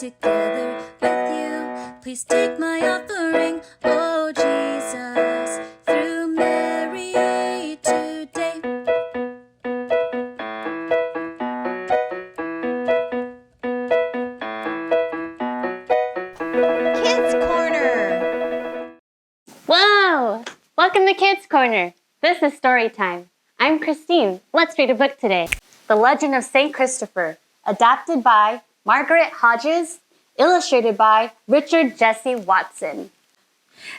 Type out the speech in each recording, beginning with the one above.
together with you. Please take my offering, oh Jesus, through Mary today. Kids Corner! Whoa! Welcome to Kids Corner. This is story time. I'm Christine. Let's read a book today. The Legend of St. Christopher, adapted by Margaret Hodges, illustrated by Richard Jesse Watson.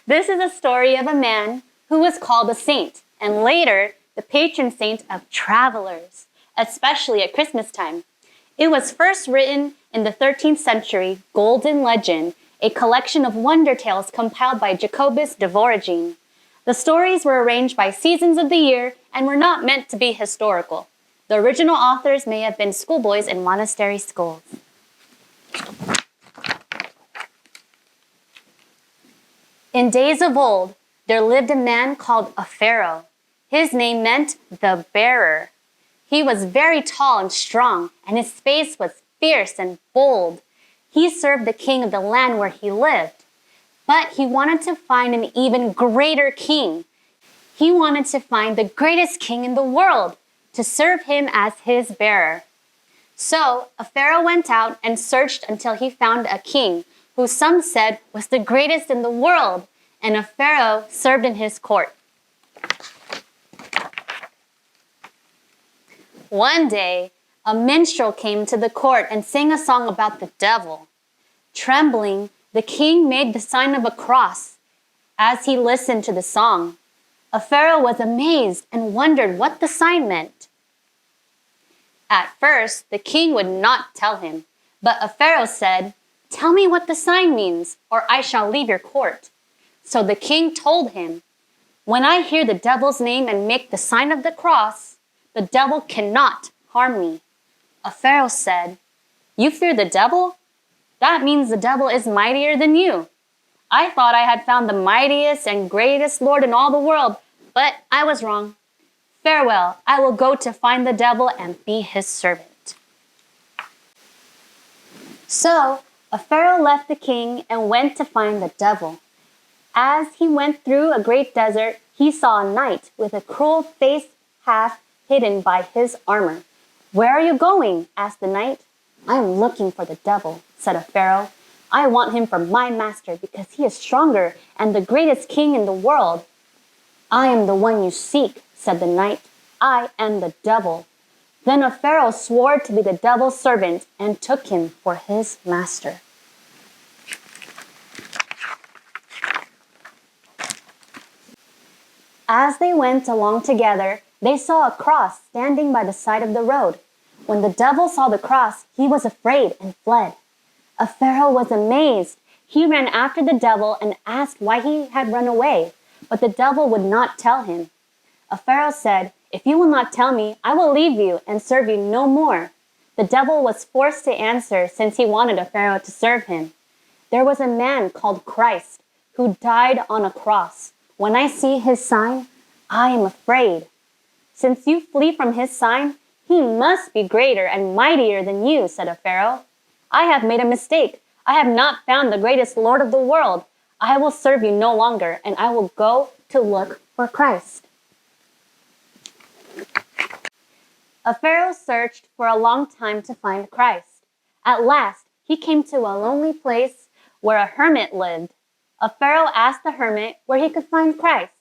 This is a story of a man who was called a saint, and later the patron saint of travelers, especially at Christmas time. It was first written in the 13th century Golden Legend, a collection of wonder tales compiled by Jacobus de Voragine. The stories were arranged by seasons of the year and were not meant to be historical. The original authors may have been schoolboys in monastery schools. In days of old, there lived a man called a pharaoh. His name meant the bearer. He was very tall and strong, and his face was fierce and bold. He served the king of the land where he lived. But he wanted to find an even greater king. He wanted to find the greatest king in the world to serve him as his bearer. So a pharaoh went out and searched until he found a king who some said was the greatest in the world, and a pharaoh served in his court. One day, a minstrel came to the court and sang a song about the devil. Trembling, the king made the sign of a cross as he listened to the song. A pharaoh was amazed and wondered what the sign meant. At first, the king would not tell him, but a pharaoh said, "Tell me what the sign means, or I shall leave your court." So the king told him, "When I hear the devil's name and make the sign of the cross, the devil cannot harm me." A pharaoh said, "You fear the devil? That means the devil is mightier than you. I thought I had found the mightiest and greatest Lord in all the world, but I was wrong. Farewell, I will go to find the devil and be his servant." So a pharaoh left the king and went to find the devil. As he went through a great desert, he saw a knight with a cruel face half hidden by his armor. "Where are you going?" asked the knight. "I am looking for the devil," said a pharaoh. "I want him for my master because he is stronger and the greatest king in the world." "I am the one you seek," said the knight. "I am the devil." Then a pharaoh swore to be the devil's servant and took him for his master. As they went along together, they saw a cross standing by the side of the road. When the devil saw the cross, he was afraid and fled. A pharaoh was amazed. He ran after the devil and asked why he had run away, but the devil would not tell him. A pharaoh said, "If you will not tell me, I will leave you and serve you no more." The devil was forced to answer since he wanted a pharaoh to serve him. "There was a man called Christ who died on a cross. When I see his sign, I am afraid. Since you flee from his sign, he must be greater and mightier than you," said a pharaoh. "I have made a mistake. I have not found the greatest Lord of the world. I will serve you no longer, and I will go to look for Christ." A pharaoh searched for a long time to find Christ. At last, he came to a lonely place where a hermit lived. A pharaoh asked the hermit where he could find Christ.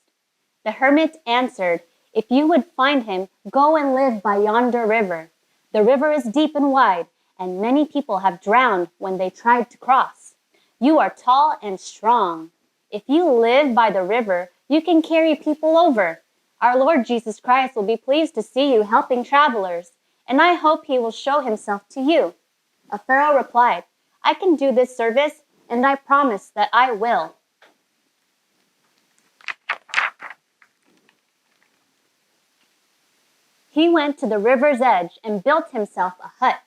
The hermit answered, "If you would find him, go and live by yonder river. The river is deep and wide, and many people have drowned when they tried to cross. You are tall and strong. If you live by the river, you can carry people over. Our Lord Jesus Christ will be pleased to see you helping travelers, and I hope he will show himself to you." A pharaoh replied, "I can do this service, and I promise that I will." He went to the river's edge and built himself a hut.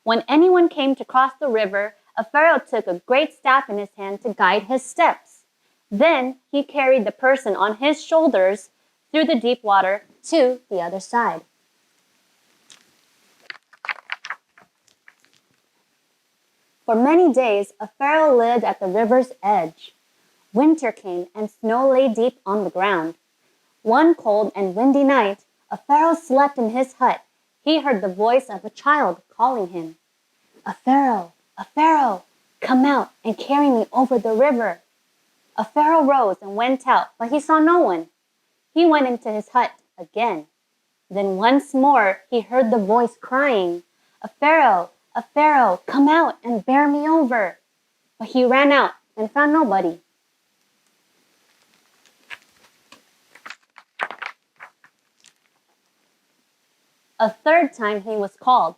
When anyone came to cross the river, a pharaoh took a great staff in his hand to guide his steps. Then he carried the person on his shoulders through the deep water to the other side. For many days, a pharaoh lived at the river's edge. Winter came and snow lay deep on the ground. One cold and windy night, a pharaoh slept in his hut. He heard the voice of a child calling him. A pharaoh, come out and carry me over the river. A pharaoh rose and went out, but he saw no one. He went into his hut again. Then once more he heard the voice crying, a pharaoh, come out and bear me over. But he ran out and found nobody. A third time he was called,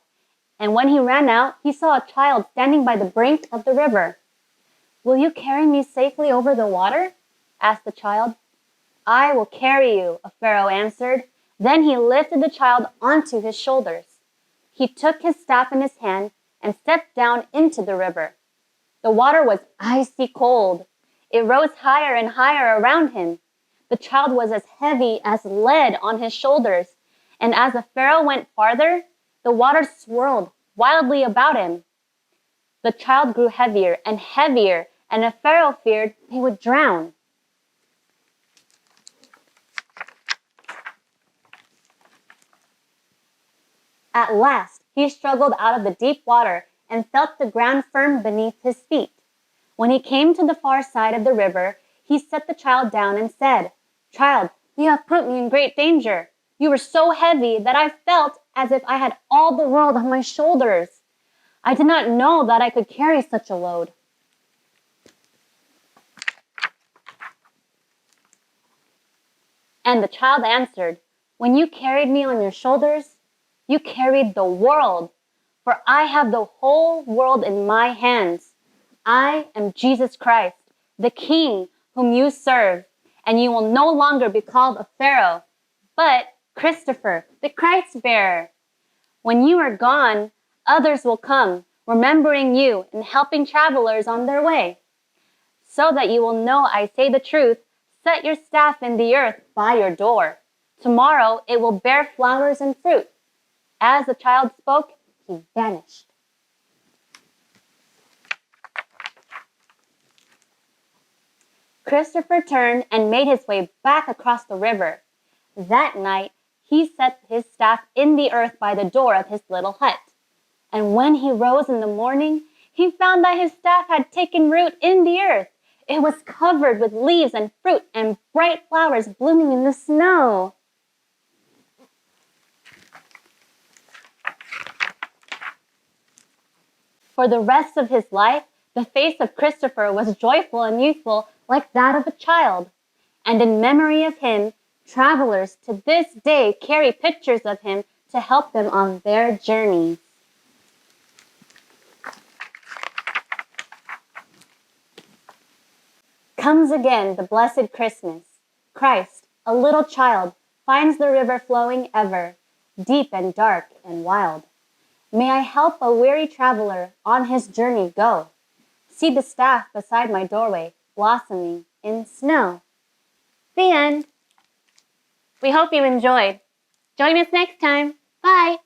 and when he ran out, he saw a child standing by the brink of the river. Will you carry me safely over the water? Asked the child. I will carry you, a pharaoh answered. Then he lifted the child onto his shoulders. He took his staff in his hand and stepped down into the river. The water was icy cold. It rose higher and higher around him. The child was as heavy as lead on his shoulders, and as the pharaoh went farther, the water swirled wildly about him. The child grew heavier, and the pharaoh feared he would drown. At last, he struggled out of the deep water and felt the ground firm beneath his feet. When he came to the far side of the river, he set the child down and said, Child, you have put me in great danger. You were so heavy that I felt as if I had all the world on my shoulders. I did not know that I could carry such a load. And the child answered, When you carried me on your shoulders, you carried the world, for I have the whole world in my hands. I am Jesus Christ, the King whom you serve, and you will no longer be called a Pharaoh, but Christopher, the Christ bearer. When you are gone, others will come, remembering you and helping travelers on their way. So that you will know I say the truth, set your staff in the earth by your door. Tomorrow it will bear flowers and fruit. As the child spoke, he vanished. Christopher turned and made his way back across the river. That night, he set his staff in the earth by the door of his little hut. And when he rose in the morning, he found that his staff had taken root in the earth. It was covered with leaves and fruit and bright flowers blooming in the snow. For the rest of his life, the face of Christopher was joyful and youthful like that of a child. And in memory of him, travelers to this day carry pictures of him to help them on their journeys. Comes again the blessed Christmas. Christ, a little child, finds the river flowing ever, deep and dark and wild. May I help a weary traveler on his journey go. See the staff beside my doorway, blossoming in snow. The end. We hope you enjoyed. Join us next time. Bye.